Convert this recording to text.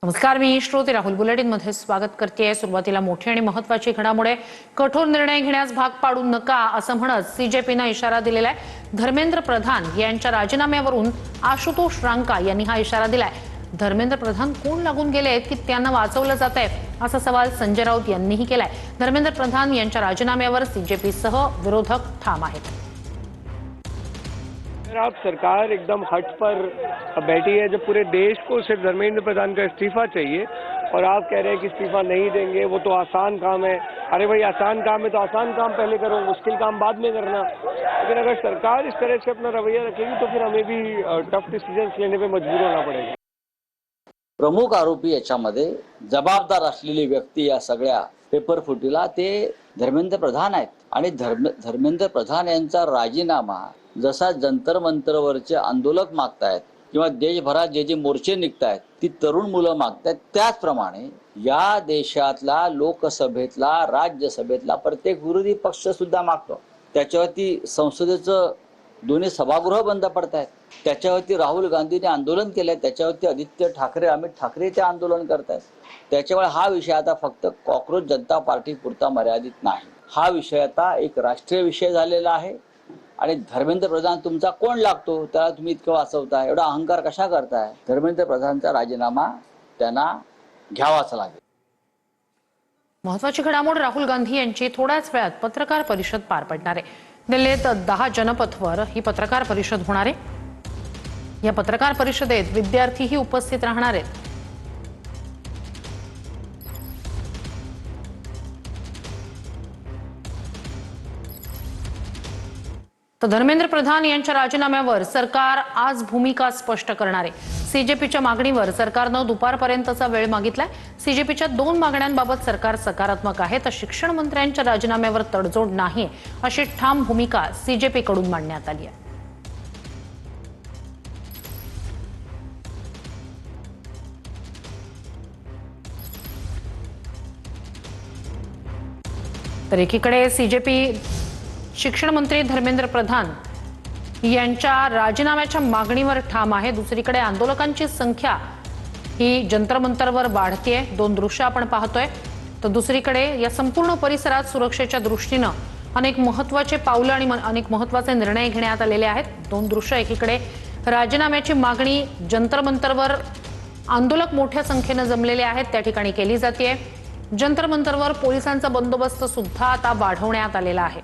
नमस्कार, मी श्रोते राहुल बुलेटिनमध्ये स्वागत करते। सुरुवातीला मोठी आणि महत्त्वाची घडामोड, कठोर निर्णय घेण्यास भाग पाडू नका असं म्हणत सीजेपीनं इशारा दिलेला आहे। धर्मेंद्र प्रधान यांच्या राजीनाम्यावरून आशुतोष रांका यांनी हा इशारा दिलाय। धर्मेंद्र प्रधान कोण लागून गेलेत की त्यांना वाचवलं जातंय असा सवाल संजय राऊत यांनीही केलाय। धर्मेंद्र प्रधान यांच्या राजीनाम्यावर सीजेपीसह विरोधक ठाम आहेत। आप सरकार एकदम हट पर बैठी है, जब पूरे देश को सिर्फ धर्मेंद्र प्रधान का इस्तीफा चाहिए और आप कह रहे हैं कि इस्तीफा नहीं देंगे, वो तो आसान काम है। अरे भाई, आसान काम है तो आसान काम पहले करो, मुश्किल काम बाद में करना। लेकिन अगर सरकार इस तरह से अपना रवैया रखेगी तो फिर हमें भी टफ डिसीजन्स लेने पे मजबूर होना पड़ेगा। प्रमुख आरोपी याच्यामध्ये जबाबदार असलेली व्यक्ती या सगळ्या पेपरफुटीला ते धर्मेंद्र प्रधान आहेत आणि धर्मेंद्र प्रधान यांचा राजीनामा जसा जंतर मंतरवरचे आंदोलक मागतायत किंवा देशभरात जे मोर्चे निघतायत ती तरुण मुलं मागतायत, त्याचप्रमाणे या देशातला लोकसभेतला राज्यसभेतला प्रत्येक विरोधी पक्ष सुद्धा मागतो। त्याच्यावरती संसदेचं दोन्ही सभागृह बंद पडतायत, त्याच्यावरती राहुल गांधीने आंदोलन केलंय, त्याच्यावरती आदित्य ठाकरे अमित ठाकरे ते आंदोलन करतायत। त्याच्यामुळे हा विषय आता फक्त कॉक्रोच जनता पार्टी पुरता मर्यादित नाही, हा विषय आता एक राष्ट्रीय विषय झालेला आहे। आणि धर्मेंद्र प्रधान तुमचा कोण लागतो त्याला तुम्ही इतकं वाचवताय, एवढा अहंकार कशा करताय? धर्मेंद्र प्रधानचा राजीनामा त्यांना घ्यावाच लागेल। महत्त्वाची घडामोड, राहुल गांधी यांची थोड्याच वेळात पत्रकार परिषद पार पडणार आहे। दिल्लीत 10 जनपथवर ही पत्रकार परिषद होणार आहे। या पत्रकार परिषदेत विद्यार्थीही उपस्थित राहणार आहेत। तर धर्मेंद्र प्रधान यांच्या राजीनाम्यावर सरकार आज भूमिका स्पष्ट करणार आहे। सीजेपीच्या मागणीवर सरकारनं दुपारपर्यंतचा वेळ मागितलाय। सीजेपीच्या 2 मागण्यांबाबत सरकार सकारात्मक आहे, तर शिक्षण मंत्र्यांच्या राजीनाम्यावर तडजोड नाही अशी ठाम भूमिका सीजेपीकडून मांडण्यात आली आहे। तर एकीकडे सीजेपी शिक्षण मंत्री धर्मेंद्र प्रधान यांच्या राजीनाम्याच्या मागणीवर ठाम आहे, दुसरीकडे आंदोलकांची संख्या ही जंतर मंतरवर वाढतेय। 2 दृश्य आपण पाहतोय। तर दुसरीकडे या संपूर्ण परिसरात सुरक्षेच्या दृष्टीने अनेक महत्त्वाचे पावलं आणि अनेक महत्त्वाचे निर्णय घेण्यात आलेले आहेत। 2 दृश्य, एकीकडे राजीनाम्याची मागणी जंतर मंतरवर आंदोलक मोठ्या संख्येने जमलेले आहेत त्या ठिकाणी केली जाते। जंतर मंतरवर पोलिसांचा बंदोबस्त सुद्धा आता वाढवण्यात आलेला आहे।